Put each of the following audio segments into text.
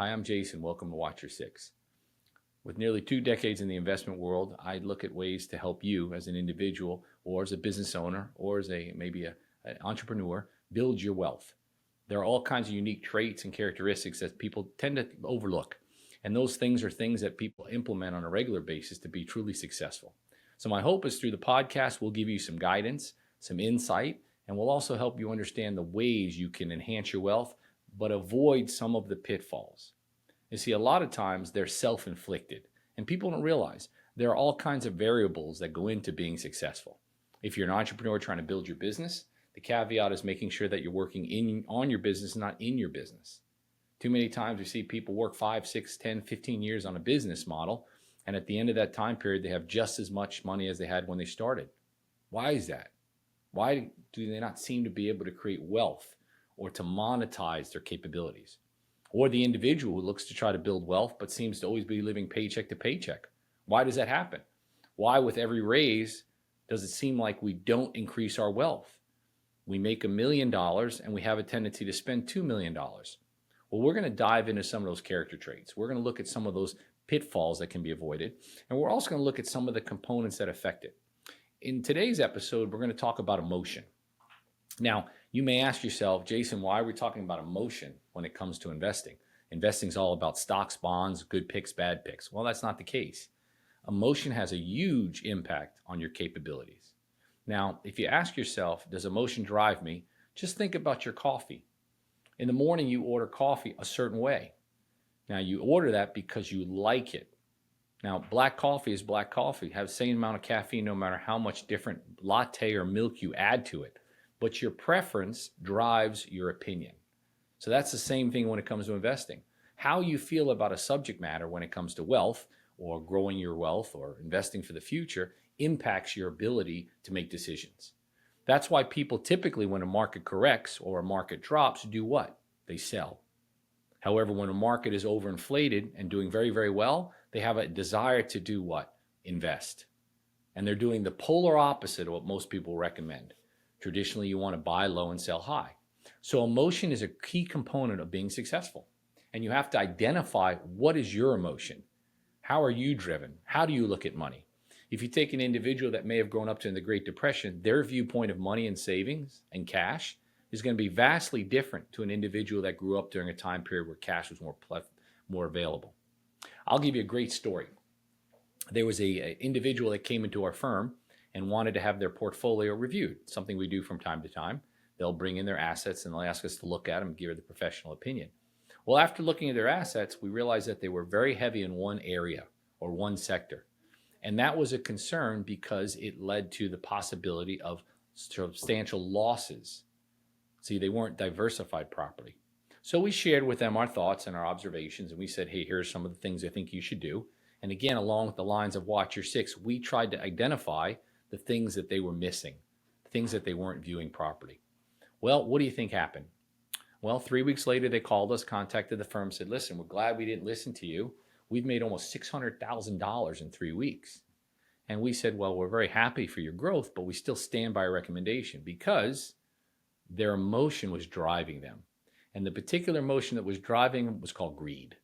Hi, I'm Jason. Welcome to Watch Your Six. With nearly 2 decades in the investment world, I look at ways to help you as an individual or as a business owner or as maybe an entrepreneur build your wealth. There are all kinds of unique traits and characteristics that people tend to overlook. And those things are things that people implement on a regular basis to be truly successful. So my hope is through the podcast, we'll give you some guidance, some insight, and we'll also help you understand the ways you can enhance your wealth, but avoid some of the pitfalls. You see, a lot of times they're self-inflicted, and people don't realize there are all kinds of variables that go into being successful. If you're an entrepreneur trying to build your business, the caveat is making sure that you're working on your business, not in your business. Too many times we see people work 5, 6, 10, 15 years on a business model, and at the end of that time period, they have just as much money as they had when they started. Why is that? Why do they not seem to be able to create wealth or to monetize their capabilities? Or the individual who looks to try to build wealth but seems to always be living paycheck to paycheck. Why does that happen? Why with every raise does it seem like we don't increase our wealth? We make $1 million and we have a tendency to spend $2 million. Well, we're going to dive into some of those character traits. We're going to look at some of those pitfalls that can be avoided. And we're also going to look at some of the components that affect it. In today's episode, we're going to talk about emotion. Now, you may ask yourself, Jason, why are we talking about emotion when it comes to investing? Investing is all about stocks, bonds, good picks, bad picks. Well, that's not the case. Emotion has a huge impact on your capabilities. Now, if you ask yourself, does emotion drive me? Just think about your coffee. In the morning, you order coffee a certain way. Now, you order that because you like it. Now, black coffee is black coffee. Have the same amount of caffeine no matter how much different latte or milk you add to it. But your preference drives your opinion. So that's the same thing when it comes to investing. How you feel about a subject matter when it comes to wealth or growing your wealth or investing for the future impacts your ability to make decisions. That's why people typically, when a market corrects or a market drops, do what? They sell. However, when a market is overinflated and doing very, very well, they have a desire to do what? Invest. And they're doing the polar opposite of what most people recommend. Traditionally, you want to buy low and sell high. So emotion is a key component of being successful. And you have to identify what is your emotion. How are you driven? How do you look at money? If you take an individual that may have grown up during the Great Depression, their viewpoint of money and savings and cash is going to be vastly different to an individual that grew up during a time period where cash was more available. I'll give you a great story. There was an individual that came into our firm and wanted to have their portfolio reviewed, something we do from time to time. They'll bring in their assets and they'll ask us to look at them and give her the professional opinion. Well, after looking at their assets, we realized that they were very heavy in one area or one sector. And that was a concern because it led to the possibility of substantial losses. See, they weren't diversified properly. So we shared with them our thoughts and our observations, and we said, hey, here's some of the things I think you should do. And again, along with the lines of Watch Your Six, we tried to identify the things that they were missing, things that they weren't viewing properly. Well, what do you think happened? Well, 3 weeks later, they called us, contacted the firm, said, listen, we're glad we didn't listen to you. We've made almost $600,000 in 3 weeks. And we said, well, we're very happy for your growth, but we still stand by our recommendation because their emotion was driving them. And the particular emotion that was driving them was called greed.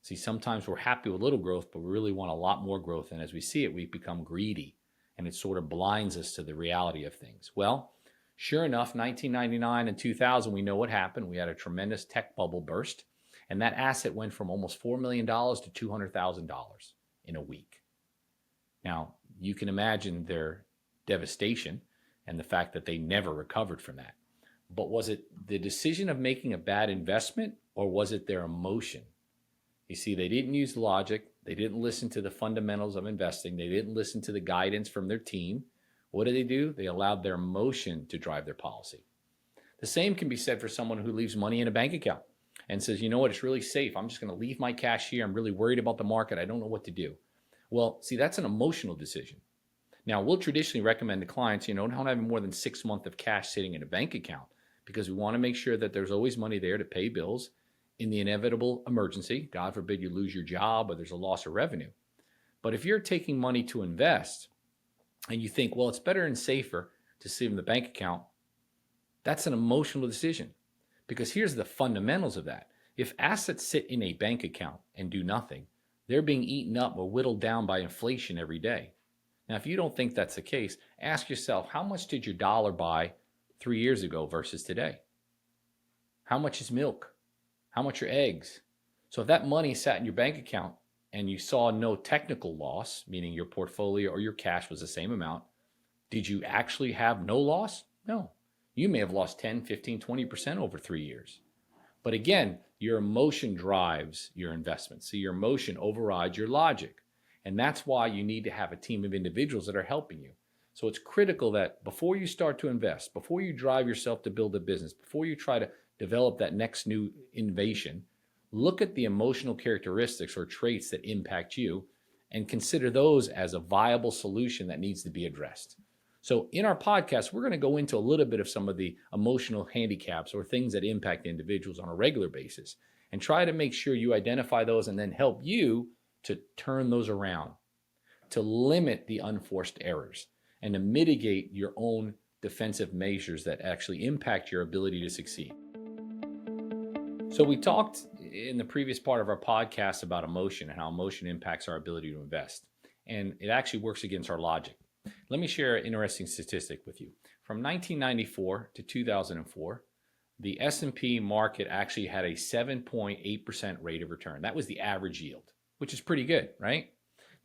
See, sometimes we're happy with little growth, but we really want a lot more growth. And as we see it, we become greedy. And it sort of blinds us to the reality of things. Well, sure enough, 1999 and 2000, we know what happened. We had a tremendous tech bubble burst. And that asset went from almost $4 million to $200,000 in a week. Now, you can imagine their devastation and the fact that they never recovered from that. But was it the decision of making a bad investment or was it their emotion? You see, they didn't use logic. They didn't listen to the fundamentals of investing. They didn't listen to the guidance from their team. What did they do? They allowed their emotion to drive their policy. The same can be said for someone who leaves money in a bank account and says, you know what, it's really safe. I'm just going to leave my cash here. I'm really worried about the market. I don't know what to do. Well, see, that's an emotional decision. Now, we'll traditionally recommend to clients, don't have more than 6 months of cash sitting in a bank account because we want to make sure that there's always money there to pay bills in the inevitable emergency. God forbid you lose your job or there's a loss of revenue. But if you're taking money to invest and you think, well, it's better and safer to save in the bank account, that's an emotional decision. Because here's the fundamentals of that. If assets sit in a bank account and do nothing, they're being eaten up or whittled down by inflation every day. Now, if you don't think that's the case, ask yourself, how much did your dollar buy 3 years ago versus today? How much is milk? How much are eggs? So if that money sat in your bank account and you saw no technical loss, meaning your portfolio or your cash was the same amount, did you actually have no loss? No. You may have lost 10, 15, 20% over 3 years. But again, your emotion drives your investments. So your emotion overrides your logic. And that's why you need to have a team of individuals that are helping you. So it's critical that before you start to invest, before you drive yourself to build a business, before you try to develop that next new innovation, look at the emotional characteristics or traits that impact you and consider those as a viable solution that needs to be addressed. So in our podcast, we're going to go into a little bit of some of the emotional handicaps or things that impact individuals on a regular basis and try to make sure you identify those and then help you to turn those around, to limit the unforced errors, and to mitigate your own defensive measures that actually impact your ability to succeed. So we talked in the previous part of our podcast about emotion and how emotion impacts our ability to invest. And it actually works against our logic. Let me share an interesting statistic with you. From 1994 to 2004, the S&P market actually had a 7.8% rate of return. That was the average yield, which is pretty good, right?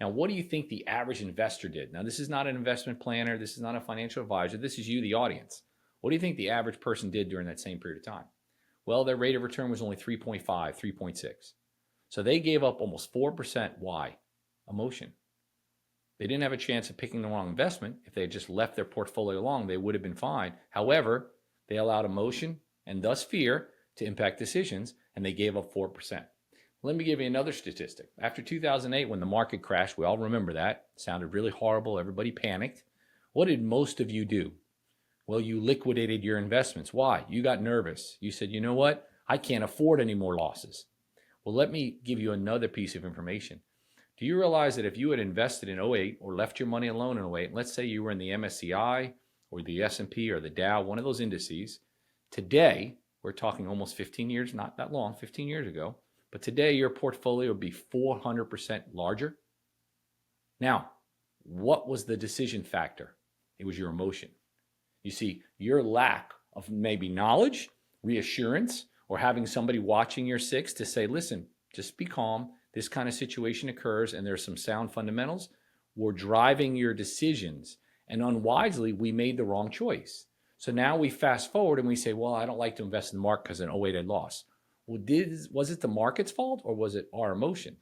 Now, what do you think the average investor did? Now, this is not an investment planner. This is not a financial advisor. This is you, the audience. What do you think the average person did during that same period of time? Well, their rate of return was only 3.5, 3.6. So they gave up almost 4%. Why? Emotion. They didn't have a chance of picking the wrong investment. If they had just left their portfolio alone, they would have been fine. However, they allowed emotion and thus fear to impact decisions, and they gave up 4%. Let me give you another statistic. After 2008, when the market crashed, we all remember that. It sounded really horrible. Everybody panicked. What did most of you do? Well, you liquidated your investments. Why? You got nervous. You said, you know what? I can't afford any more losses. Well, let me give you another piece of information. Do you realize that if you had invested in '08 or left your money alone in '08, let's say you were in the MSCI or the S&P or the Dow, one of those indices, today, we're talking almost 15 years, not that long, 15 years ago, but today your portfolio would be 400% larger. Now, what was the decision factor? It was your emotion. You see, your lack of maybe knowledge, reassurance, or having somebody watching your six to say, listen, just be calm. This kind of situation occurs and there's some sound fundamentals. We're driving your decisions. And unwisely, we made the wrong choice. So now we fast forward and we say, well, I don't like to invest in the market because in '08 I lost. Well, was it the market's fault or was it our emotion?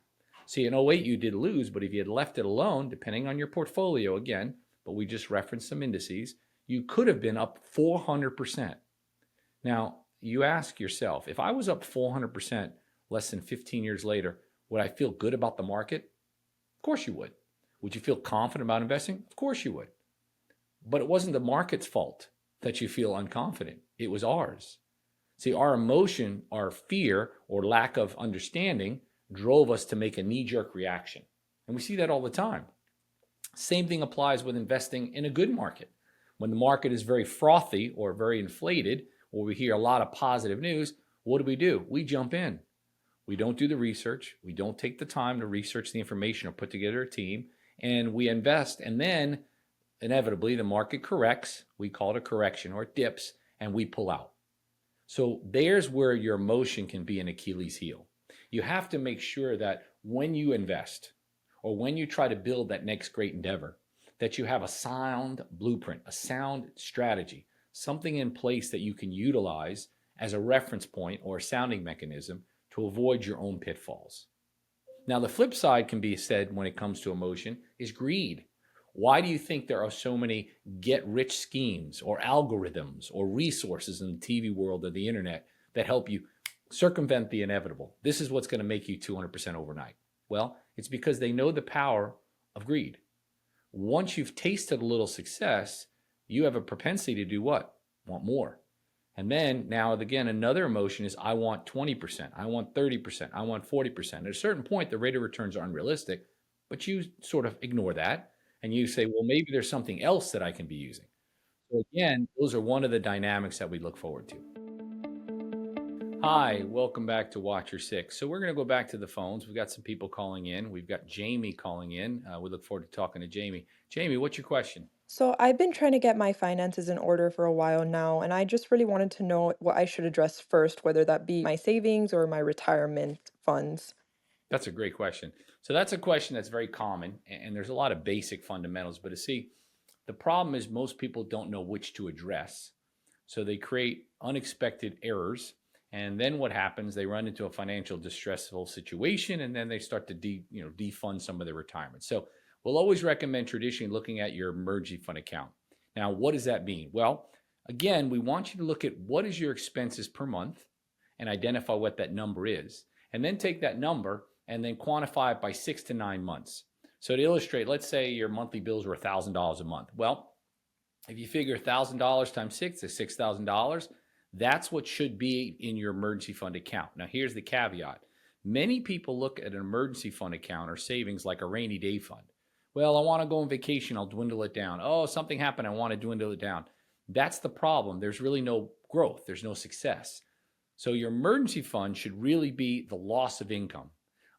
See, in '08 you did lose, but if you had left it alone, depending on your portfolio again, but we just referenced some indices, you could have been up 400%. Now, you ask yourself, if I was up 400% less than 15 years later, would I feel good about the market? Of course you would. Would you feel confident about investing? Of course you would. But it wasn't the market's fault that you feel unconfident. It was ours. See, our emotion, our fear, or lack of understanding drove us to make a knee-jerk reaction. And we see that all the time. Same thing applies with investing in a good market. When the market is very frothy or very inflated, or we hear a lot of positive news, what do? We jump in. We don't do the research. We don't take the time to research the information or put together a team, and we invest, and then inevitably the market corrects. We call it a correction, or it dips, and we pull out. So there's where your emotion can be an Achilles heel. You have to make sure that when you invest or when you try to build that next great endeavor, that you have a sound blueprint, a sound strategy, something in place that you can utilize as a reference point or a sounding mechanism to avoid your own pitfalls. Now, the flip side can be said when it comes to emotion is greed. Why do you think there are so many get-rich schemes or algorithms or resources in the TV world or the internet that help you circumvent the inevitable? This is what's going to make you 200% overnight. Well, it's because they know the power of greed. Once you've tasted a little success, you have a propensity to do what? Want more. And then now again, another emotion is I want 20%, I want 30%, I want 40%. At a certain point, the rate of returns are unrealistic, but you sort of ignore that. And you say, well, maybe there's something else that I can be using. So again, those are one of the dynamics that we look forward to. Hi, welcome back to Watcher 6. So we're going to go back to the phones. We've got some people calling in. We've got Jamie calling in. We look forward to talking to Jamie. Jamie, what's your question? So I've been trying to get my finances in order for a while now, and I just really wanted to know what I should address first, whether that be my savings or my retirement funds. That's a great question. So that's a question that's very common, and there's a lot of basic fundamentals. But to see, the problem is most people don't know which to address. So they create unexpected errors. And then what happens? They run into a financial distressful situation, and then they start to defund some of their retirement. So we'll always recommend traditionally looking at your emergency fund account. Now, what does that mean? Well, again, we want you to look at what is your expenses per month and identify what that number is. And then take that number and then quantify it by 6 to 9 months. So to illustrate, let's say your monthly bills were $1,000 a month. Well, if you figure $1,000 times 6 is $6,000, that's what should be in your emergency fund account. Now, here's the caveat. Many people look at an emergency fund account or savings like a rainy day fund. Well, I want to go on vacation, I'll dwindle it down. Oh, something happened, I want to dwindle it down. That's the problem. There's really no growth, there's no success. So your emergency fund should really be the loss of income.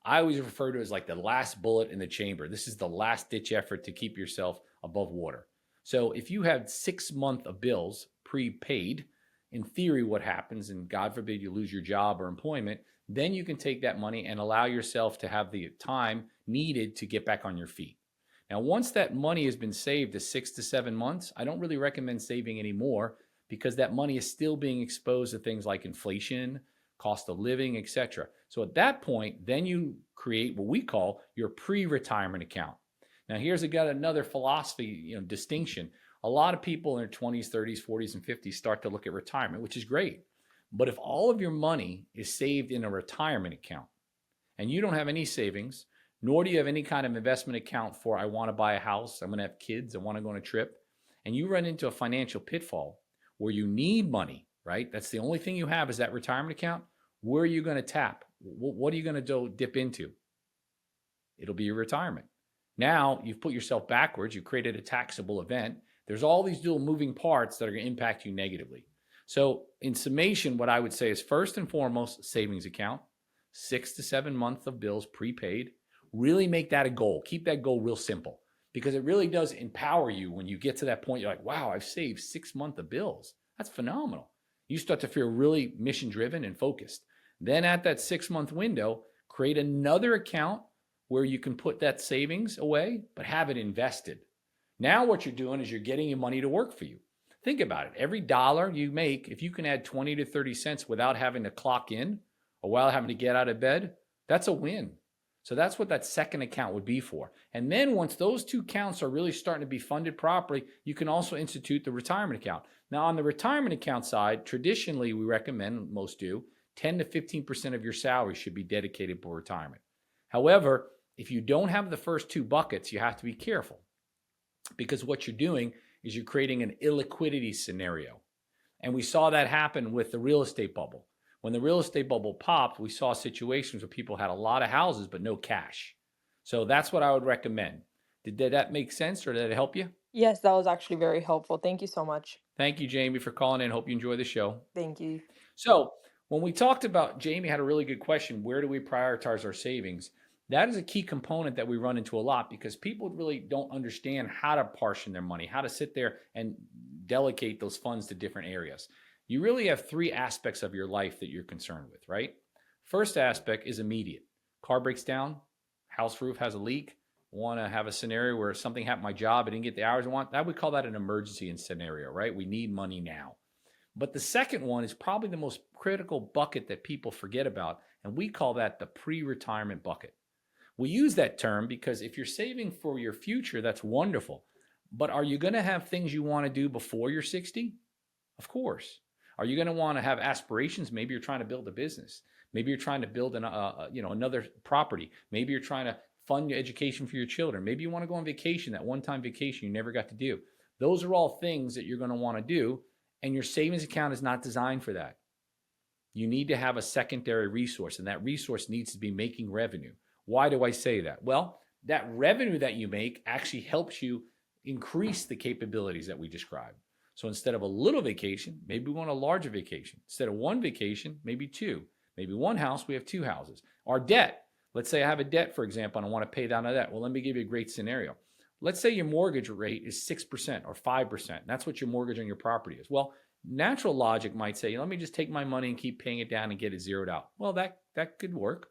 I always refer to it as like the last bullet in the chamber. This is the last ditch effort to keep yourself above water. So if you have 6 months of bills prepaid, in theory, what happens, and God forbid you lose your job or employment, then you can take that money and allow yourself to have the time needed to get back on your feet. Now, once that money has been saved to 6 to 7 months, I don't really recommend saving anymore because that money is still being exposed to things like inflation, cost of living, etc. So at that point, then you create what we call your pre-retirement account. Now, here's another philosophy, distinction. A lot of people in their 20s, 30s, 40s, and 50s start to look at retirement, which is great. But if all of your money is saved in a retirement account and you don't have any savings, nor do you have any kind of investment account for, I want to buy a house, I'm going to have kids, I want to go on a trip, and you run into a financial pitfall where you need money, right? That's the only thing you have is that retirement account. Where are you going to tap? What are you going to dip into? It'll be your retirement. Now you've put yourself backwards. You've created a taxable event. There's all these dual moving parts that are going to impact you negatively. So in summation, what I would say is first and foremost, savings account, 6 to 7 months of bills prepaid. Really make that a goal. Keep that goal real simple because it really does empower you when you get to that point. You're like, wow, I've saved 6 months of bills. That's phenomenal. You start to feel really mission driven and focused. Then at that 6 month window, create another account where you can put that savings away, but have it invested. Now what you're doing is you're getting your money to work for you. Think about it. Every dollar you make, if you can add 20 to 30 cents without having to clock in or while having to get out of bed, that's a win. So that's what that second account would be for. And then once those two accounts are really starting to be funded properly, you can also institute the retirement account. Now on the retirement account side, traditionally we recommend, most do, 10 to 15% of your salary should be dedicated for retirement. However, if you don't have the first two buckets, you have to be careful because what you're doing is you're creating an illiquidity scenario. And we saw that happen with the real estate bubble. When the real estate bubble popped, we saw situations where people had a lot of houses but no cash. So that's what I would recommend. Did that make sense or did it help you? Yes, that was actually very helpful. Thank you so much. Thank you, Jamie, for calling in. Hope you enjoy the show. Thank you. So when we talked about, Jamie had a really good question, where do we prioritize our savings? That is a key component that we run into a lot because people really don't understand how to portion their money, how to sit there and delegate those funds to different areas. You really have three aspects of your life that you're concerned with, right? First aspect is immediate. Car breaks down, house roof has a leak, want to have a scenario where something happened to my job, I didn't get the hours I want. That would call that an emergency scenario, right? We need money now. But the second one is probably the most critical bucket that people forget about, and we call that the pre-retirement bucket. We use that term because if you're saving for your future, that's wonderful. But are you going to have things you want to do before you're 60? Of course. Are you going to want to have aspirations? Maybe you're trying to build a business. Maybe you're trying to build another property. Maybe you're trying to fund your education for your children. Maybe you want to go on vacation, that one-time vacation you never got to do. Those are all things that you're going to want to do, and your savings account is not designed for that. You need to have a secondary resource, and that resource needs to be making revenue. Why do I say that? Well, that revenue that you make actually helps you increase the capabilities that we described. So instead of a little vacation, maybe we want a larger vacation. Instead of one vacation, maybe two. Maybe one house, we have two houses. Our debt, let's say I have a debt, for example, and I want to pay down a debt. Well, let me give you a great scenario. Let's say your mortgage rate is 6% or 5%. That's what your mortgage on your property is. Well, natural logic might say, let me just take my money and keep paying it down and get it zeroed out. Well, that could work.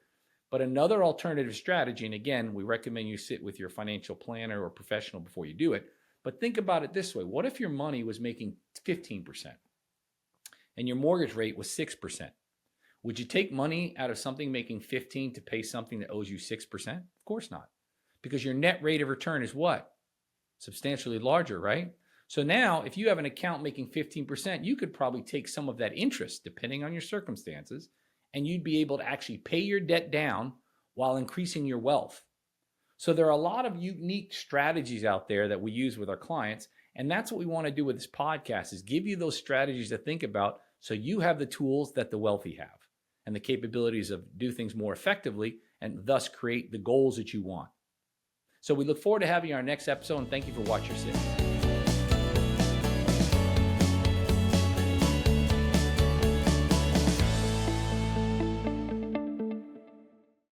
But another alternative strategy, and again, we recommend you sit with your financial planner or professional before you do it, but think about it this way. What if your money was making 15% and your mortgage rate was 6%? Would you take money out of something making 15 to pay something that owes you 6%? Of course not. Because your net rate of return is what? Substantially larger, right? So now, if you have an account making 15%, you could probably take some of that interest, depending on your circumstances, and you'd be able to actually pay your debt down while increasing your wealth. So there are a lot of unique strategies out there that we use with our clients, and that's what we want to do with this podcast, is give you those strategies to think about so you have the tools that the wealthy have and the capabilities of do things more effectively and thus create the goals that you want. So we look forward to having you on our next episode, and thank you for watching your six.